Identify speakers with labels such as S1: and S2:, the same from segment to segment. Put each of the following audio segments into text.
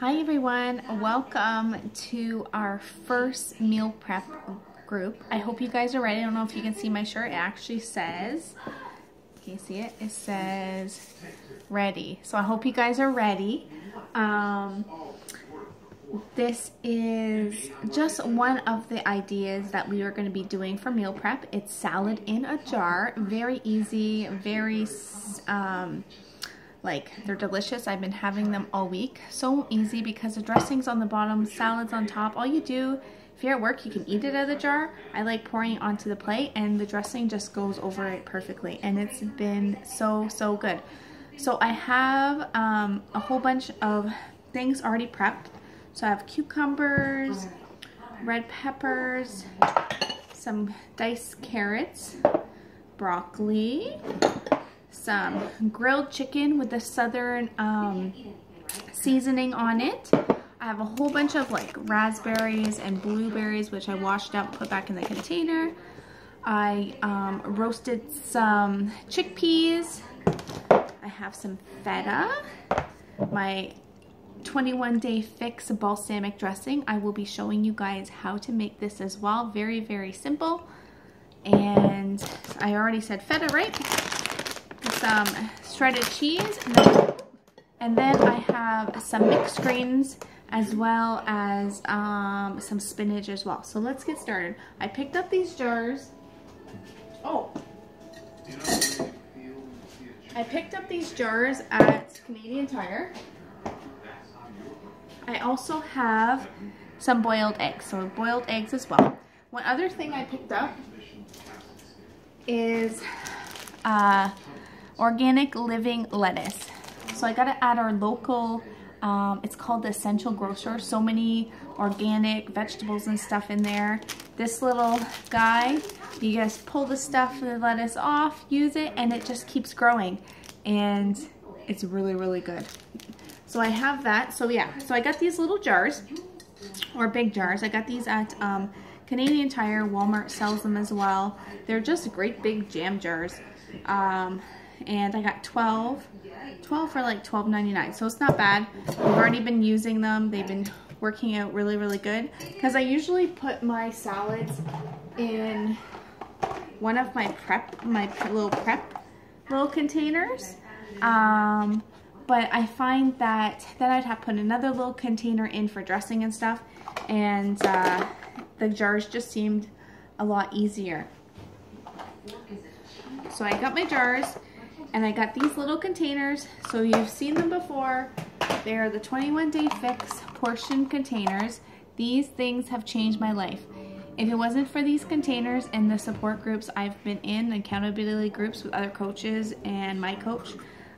S1: Hi everyone, welcome to our first meal prep group. I hope you guys are ready. I don't know if you can see my shirt. It actually says, can you see it? It says ready. So I hope you guys are ready. This is just one of the ideas that we are going to be doing for meal prep. It's salad in a jar. Very easy, very they're delicious. I've been having them all week. So easy because the dressing's on the bottom, salad's on top. All you do, if you're at work, you can eat it out of the jar. I like pouring it onto the plate and the dressing just goes over it perfectly. And it's been so good. So I have a whole bunch of things already prepped. So I have cucumbers, red peppers, some diced carrots, broccoli, some grilled chicken with the southern seasoning on it. I have a whole bunch of like raspberries and blueberries, which I washed up, put back in the container. I roasted some chickpeas. I have some feta. My 21-day fix balsamic dressing. I will be showing you guys how to make this as well. Very simple. And I already said feta, right? Some shredded cheese, and then I have some mixed greens as well as some spinach as well. So let's get started. I picked up these jars. I picked up these jars at Canadian Tire. I also have some boiled eggs, so boiled eggs as well. One other thing I picked up is organic living lettuce. So I got it at our local, it's called the Essential Grocer. So many organic vegetables and stuff in there. This little guy, you guys pull the stuff, the lettuce off, use it, and it just keeps growing. And it's really good. So I have that. So yeah, so I got these little jars, or big jars. I got these at Canadian Tire. Walmart sells them as well. They're just great big jam jars. And I got 12 for like $12.99, so it's not bad. We've already been using them. They've been working out really good, because I usually put my salads in one of my little containers, but I find that then I'd have to put another little container in for dressing and stuff, and the jars just seemed a lot easier. So I got my jars, and I got these little containers. So you've seen them before. They're the 21-day fix portion containers. These things have changed my life. If it wasn't for these containers and the support groups I've been in, accountability groups with other coaches and my coach,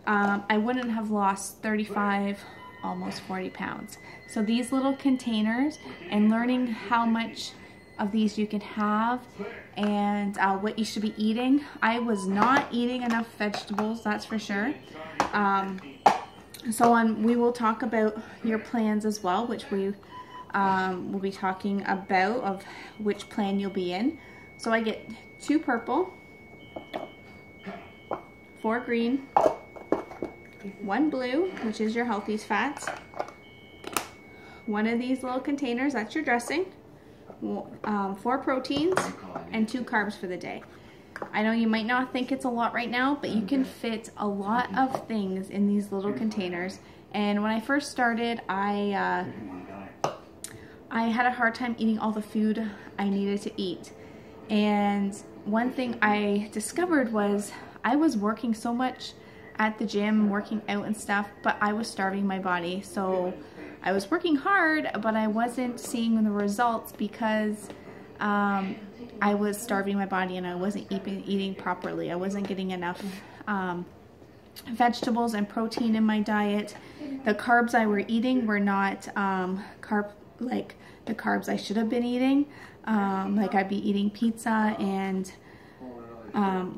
S1: I wouldn't have lost 35, almost 40 pounds. So these little containers, and learning how much of these you can have and what you should be eating. I was not eating enough vegetables, that's for sure. We will talk about your plans as well, which we will be talking about, of which plan you'll be in. So I get 2 purple, 4 green, 1 blue, which is your healthy fats, 1 of these little containers, that's your dressing, 4 proteins, and 2 carbs for the day. I know you might not think it's a lot right now, but you can fit a lot of things in these little containers. And when I first started, I had a hard time eating all the food I needed to eat. And one thing I discovered was I was working so much at the gym, working out and stuff, but I was starving my body. So I was working hard, but I wasn't seeing the results because I was starving my body and I wasn't eating properly. I wasn't getting enough vegetables and protein in my diet. The carbs I were eating were not like the carbs I should have been eating. Like I'd be eating pizza and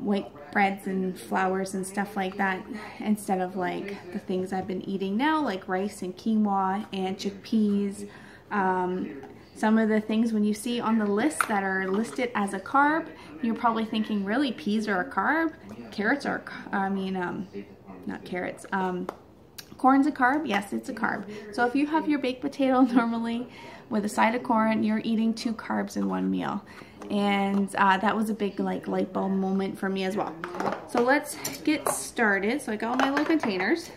S1: white breads and flours and stuff like that, instead of like the things I've been eating now, like rice and quinoa and chickpeas. Some of the things when you see on the list that are listed as a carb, you're probably thinking, really, peas are a carb? Carrots are, not carrots, Corn's a carb? Yes, it's a carb. So if you have your baked potato normally with a side of corn, you're eating 2 carbs in one meal. And that was a big like light bulb moment for me as well. So let's get started. So I got all my little containers.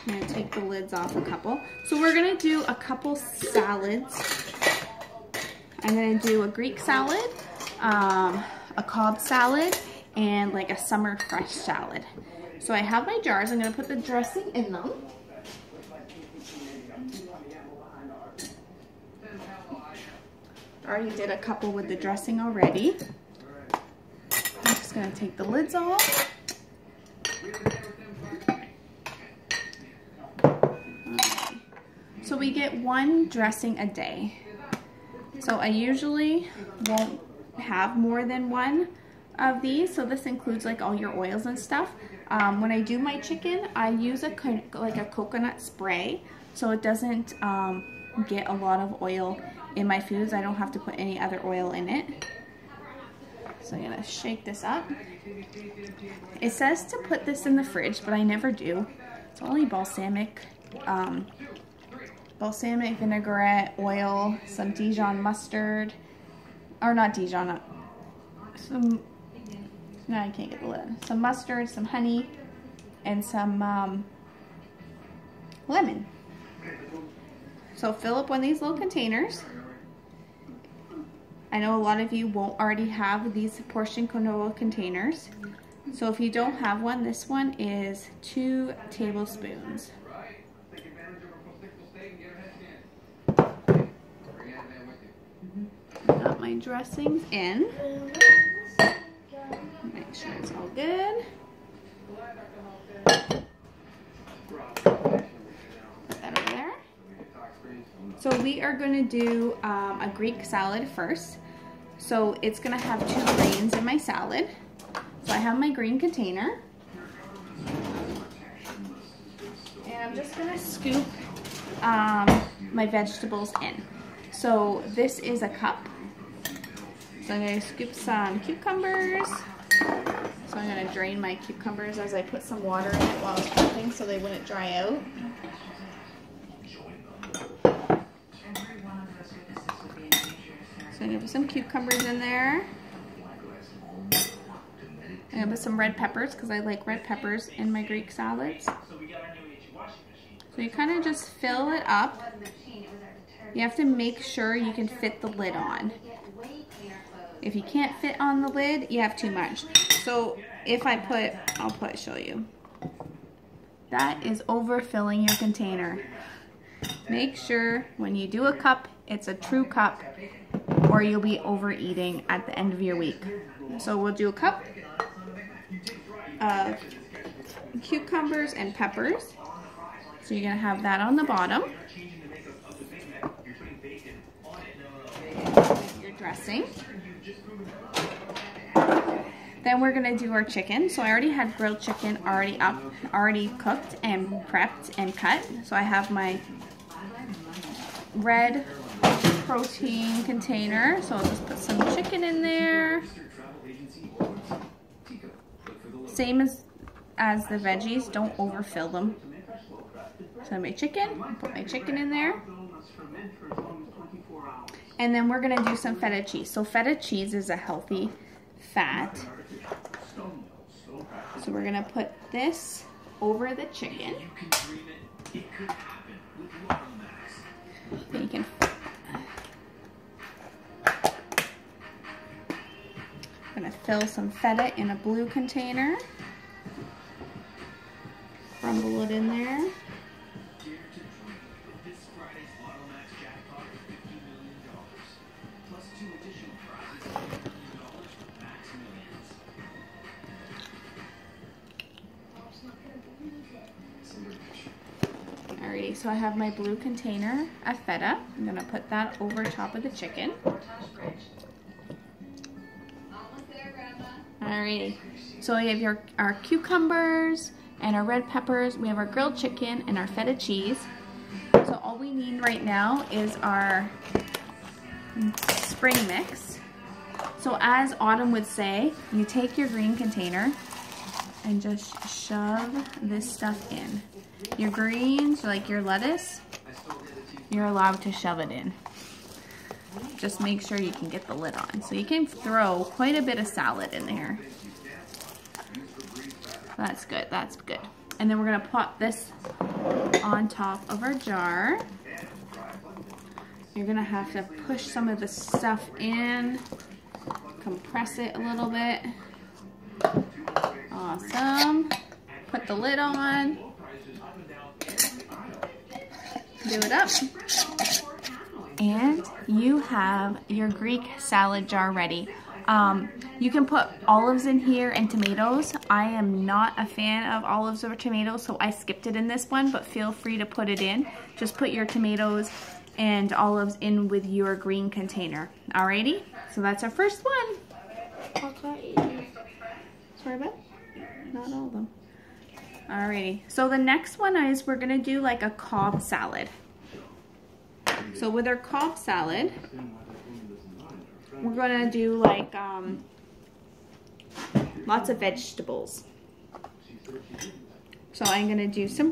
S1: I'm gonna take the lids off a couple. So we're gonna do a couple salads. I'm gonna do a Greek salad, a Cobb salad, and like a summer fresh salad. So I have my jars. I'm gonna put the dressing in them. I already did a couple with the dressing already. I'm just gonna take the lids off. Okay. So we get 1 dressing a day. So I usually won't have more than 1 of these. So this includes like all your oils and stuff. When I do my chicken, I use a coconut spray so it doesn't get a lot of oil in my foods. I don't have to put any other oil in it. So I'm gonna shake this up. It says to put this in the fridge, but I never do. It's only balsamic vinaigrette, oil, some Dijon mustard, or not Dijon, no, I can't get the lid. Some mustard, some honey, and some lemon. So fill up one of these little containers. I know a lot of you won't already have these portion canola containers. So if you don't have one, this one is 2 tablespoons. Got my dressings in. Make sure it's all good. Put that over there. So we are going to do a Greek salad first. So it's going to have 2 greens in my salad. So I have my green container. And I'm just going to scoop my vegetables in. So this is a cup. So I'm going to scoop some cucumbers. So I'm going to drain my cucumbers as I put some water in it while it's cooking so they wouldn't dry out. So I'm going to put some cucumbers in there. I'm going to put some red peppers because I like red peppers in my Greek salads. So you kind of just fill it up. You have to make sure you can fit the lid on. If you can't fit on the lid, you have too much. So if I put, show you. That is overfilling your container. Make sure when you do a cup, it's a true cup, or you'll be overeating at the end of your week. So we'll do a cup of cucumbers and peppers. So you're gonna have that on the bottom. Your dressing. Then we're gonna do our chicken. So I already had grilled chicken already cooked and prepped and cut. So I have my red protein container. So I'll just put some chicken in there. Same as the veggies, don't overfill them. So my chicken, put my chicken in there. And then we're gonna do some feta cheese. So feta cheese is a healthy fat. So we're gonna put this over the chicken. You can. I'm gonna fill some feta in a blue container. Crumble it in there. Alrighty, so I have my blue container of feta. I'm gonna put that over top of the chicken. Alrighty, so we have our cucumbers and our red peppers. We have our grilled chicken and our feta cheese. So all we need right now is our spring mix. So as Autumn would say, you take your green container and just shove this stuff in. Your greens, like your lettuce, you're allowed to shove it in. Just make sure you can get the lid on. So you can throw quite a bit of salad in there. That's good, that's good. And then we're gonna pop this on top of our jar. You're gonna have to push some of the stuff in, compress it a little bit. Awesome. Put the lid on. Do it up. And you have your Greek salad jar ready. You can put olives in here and tomatoes. I am not a fan of olives or tomatoes, so I skipped it in this one, but feel free to put it in. Just put your tomatoes and olives in with your green container. Alrighty, so that's our first one. Sorry about not all of them. Alrighty, so the next one is we're gonna do like a Cobb salad. So with our Cobb salad, we're gonna do like lots of vegetables. So I'm gonna do some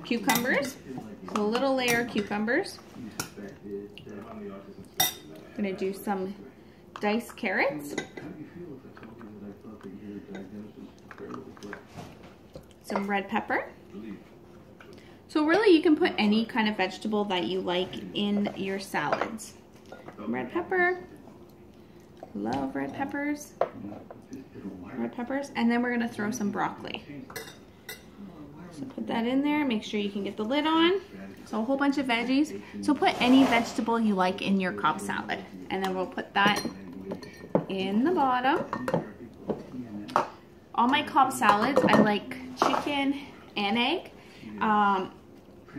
S1: cucumbers, so a little layer of cucumbers. I'm gonna do some diced carrots, some red pepper. So really you can put any kind of vegetable that you like in your salads. Red pepper, love red peppers. Red peppers, and then we're gonna throw some broccoli. So put that in there, make sure you can get the lid on. So a whole bunch of veggies. So put any vegetable you like in your Cobb salad. And then we'll put that in the bottom. On my Cobb salads, I like chicken and egg.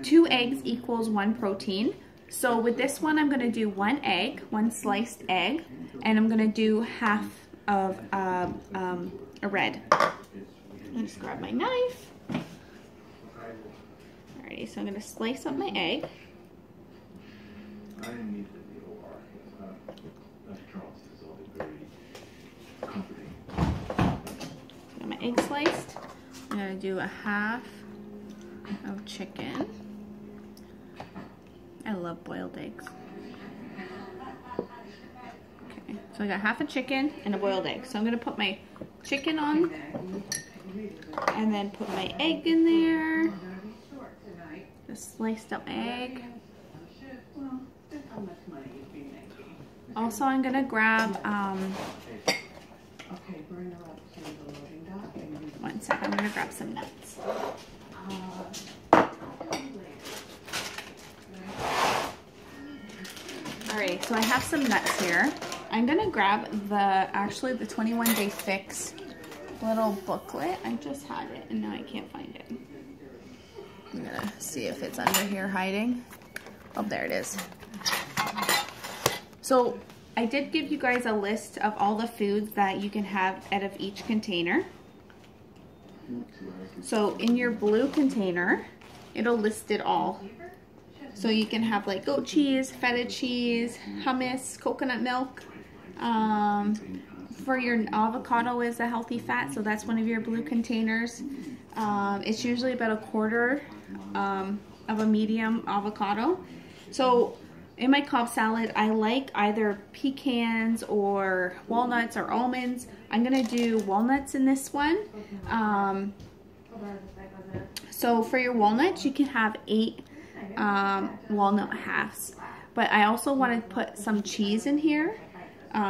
S1: 2 eggs equals 1 protein. So with this one, I'm gonna do 1 egg, 1 sliced egg, and I'm gonna do half of a red. I'll just grab my knife. Alrighty, so I'm gonna slice up my egg. Got my egg sliced. I'm gonna do a half of chicken. I love boiled eggs. Okay, so I got half a chicken and a boiled egg. So I'm gonna put my chicken on and then put my egg in there. Just sliced up egg. Also, I'm gonna grab, one sec, I'm gonna grab some nuts. Alright, so I have some nuts here. I'm gonna grab actually the 21 Day Fix little booklet. I just had it and now I can't find it. I'm gonna see if it's under here hiding. Oh, there it is. So I did give you guys a list of all the foods that you can have out of each container. So in your blue container, it'll list it all. So you can have like goat cheese, feta cheese, hummus, coconut milk. For your avocado is a healthy fat, so that's one of your blue containers. It's usually about 1/4 of a medium avocado. So in my Cobb salad, I like either pecans or walnuts or almonds. I'm gonna do walnuts in this one. So for your walnuts, you can have 8 walnut halves. But I also want to put some cheese in here.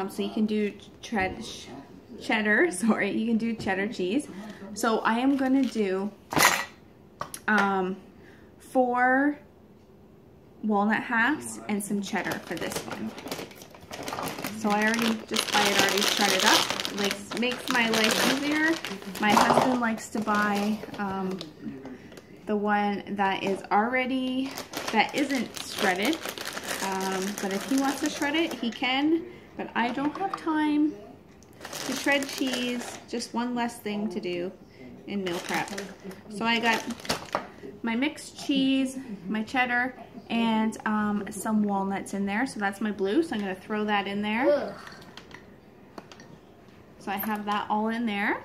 S1: So you can do cheddar, sorry, you can do cheddar cheese. So I am gonna do 4 walnut halves and some cheddar for this one. So I already just buy it already shredded up. Like, makes my life easier. My husband likes to buy the one that is already, that isn't shredded. But if he wants to shred it, he can. But I don't have time to shred cheese. Just one less thing to do in meal prep. So I got my mixed cheese, my cheddar, and some walnuts in there. So that's my blue. So I'm going to throw that in there. So I have that all in there.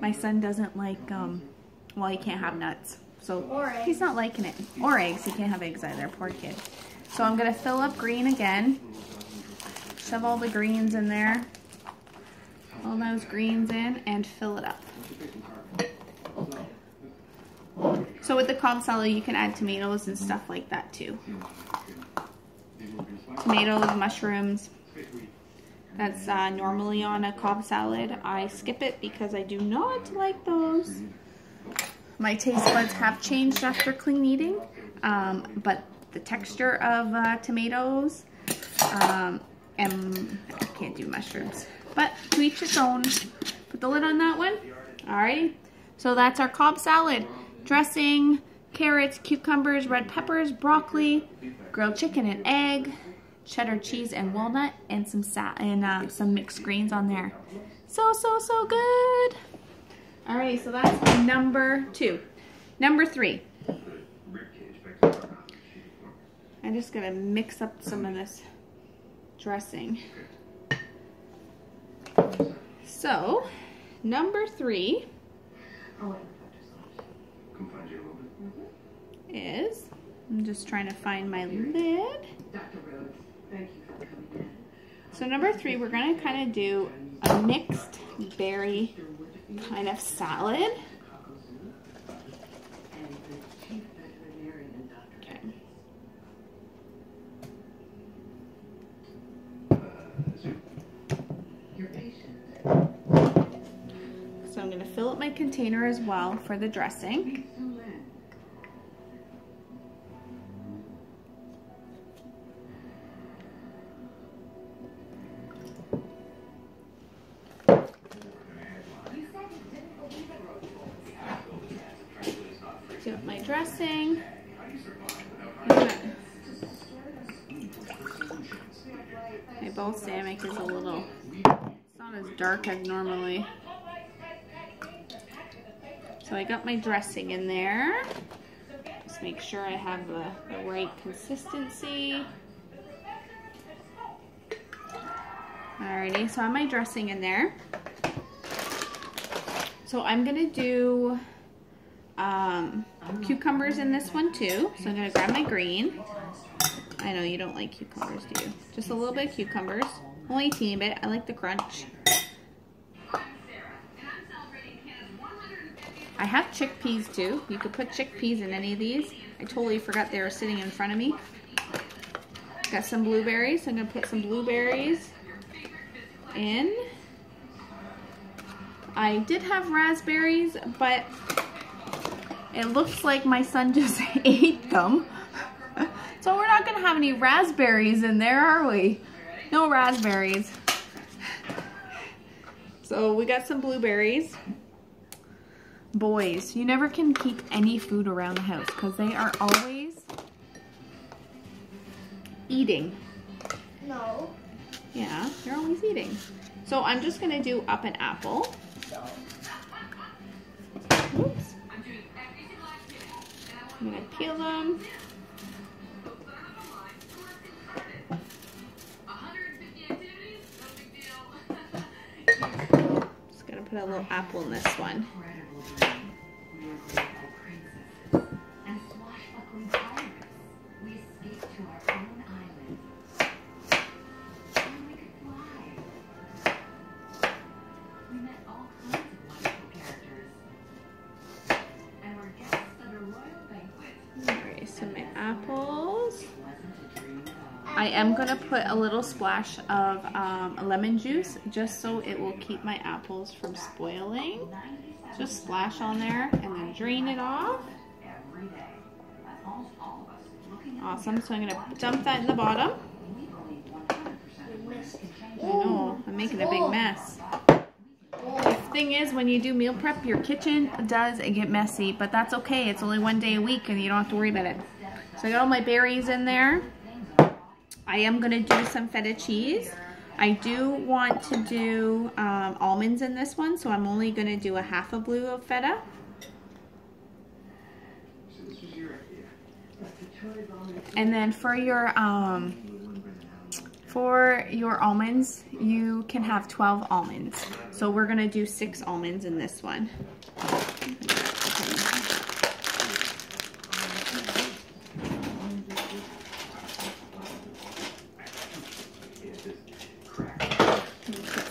S1: My son doesn't like, well, he can't have nuts. So he's not liking it. Or eggs. He can't have eggs either. Poor kid. So I'm going to fill up green again. Shove all the greens in there. All those greens in and fill it up. So with the Cobb salad, you can add tomatoes and stuff like that too. Tomatoes, mushrooms. That's normally on a Cobb salad. I skip it because I do not like those. My taste buds have changed after clean eating, but the texture of tomatoes, and I can't do mushrooms. But to each its own. Put the lid on that one. Alrighty. So that's our Cobb salad. Dressing, carrots, cucumbers, red peppers, broccoli, grilled chicken and egg, cheddar cheese and walnut, and some mixed greens on there. So good. Alright, so that's number 2. Number 3. I'm just gonna mix up some of this dressing. So, number 3 is, I'm just trying to find my lid. So number 3, we're going to kind of do a mixed berry kind of salad. Okay. So I'm going to fill up my container as well for the dressing. Get my dressing. My balsamic is a little, it's not as dark as normally. So I got my dressing in there. Just make sure I have the right consistency. Alrighty, so I have my dressing in there. So I'm gonna do cucumbers in this one too. So I'm gonna grab my green. I know you don't like cucumbers, do you? Just a little bit of cucumbers. Only a teeny bit. I like the crunch. I have chickpeas too. You could put chickpeas in any of these. I totally forgot they were sitting in front of me. Got some blueberries. So I'm gonna put some blueberries in. I did have raspberries, but it looks like my son just ate them. So we're not gonna have any raspberries in there, are we? No raspberries. So we got some blueberries. Boys, you never can keep any food around the house because they are always eating.
S2: No.
S1: Yeah, they're always eating. So I'm just gonna do up an apple. Oops. I'm gonna peel them. Just gonna put a little apple in this one. Apples. I am going to put a little splash of lemon juice just so it will keep my apples from spoiling. Just splash on there and then drain it off. Awesome. So I'm going to dump that in the bottom. I know, I'm making a big mess. The thing is, when you do meal prep, your kitchen does get messy, but that's okay. It's only one day a week and you don't have to worry about it. So I got all my berries in there. I am going to do some feta cheese. I do want to do almonds in this one, so I'm only going to do a half a blue of feta. your for your almonds, you can have 12 almonds. So we're gonna do 6 almonds in this one. Put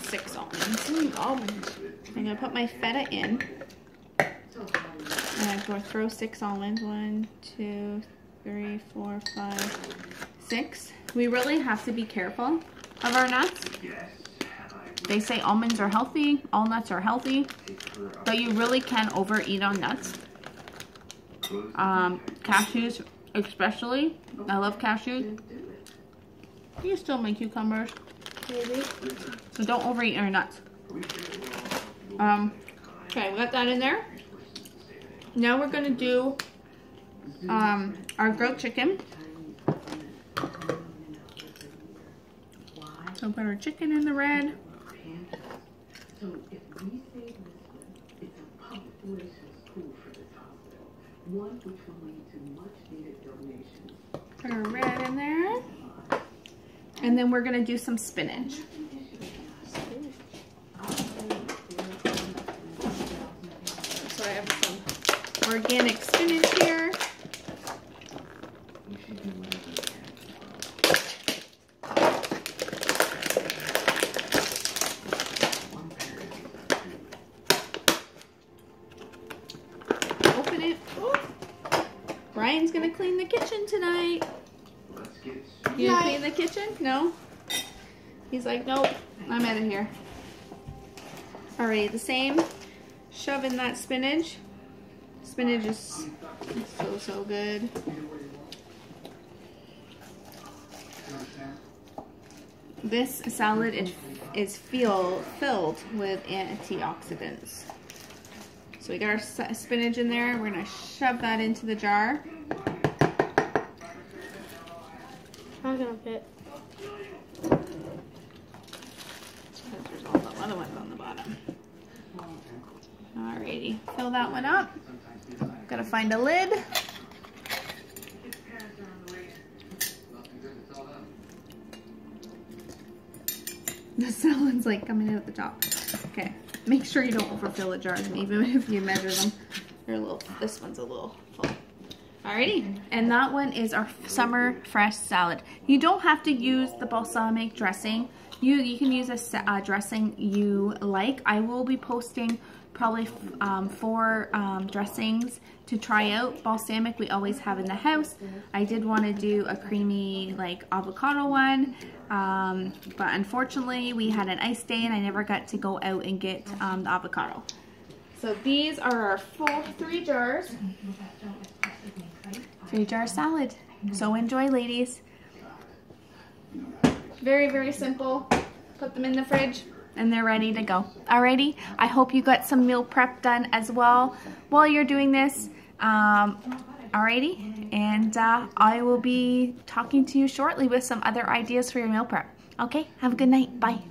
S1: 6 almonds. I'm gonna put my feta in. And I'm gonna throw 6 almonds. 1, 2, 3, 4, 5, 6. We really have to be careful of our nuts. They say almonds are healthy, all nuts are healthy, but you really can't overeat on nuts. Cashews especially. I love cashews. You can still make cucumbers. Maybe. So don't overeat your nuts. Okay, we got that in there. Now we're gonna do our grilled chicken. So put our chicken in the red. Put our red in there. And then we're gonna do some spinach. So I have some organic spinach here. Open it. Oh. Brian's gonna clean the kitchen tonight. You gonna clean the kitchen? No? He's like, nope, I'm out of here. Alright, the same. Shove in that spinach. Spinach is so good. This salad is filled with antioxidants. So we got our spinach in there. We're gonna shove that into the jar.
S2: Not gonna fit.
S1: There's all the other ones on the bottom. Alrighty, fill that one up. Gotta find a lid. The salad's like coming out the top. Okay, make sure you don't overfill the jars, and even if you measure them, they're a little. This one's a little full. Alrighty, and that one is our summer fresh salad. You don't have to use the balsamic dressing. You can use a dressing you like. I will be posting probably 4 dressings to try out. Balsamic we always have in the house. I did want to do a creamy like avocado one, but unfortunately we had an ice day and I never got to go out and get the avocado. So these are our 3 jars. 3-jar salad. So enjoy, ladies. Very, very simple. Put them in the fridge and they're ready to go. Alrighty, I hope you got some meal prep done as well while you're doing this. Alrighty, and I will be talking to you shortly with some other ideas for your meal prep. Okay, have a good night. Bye.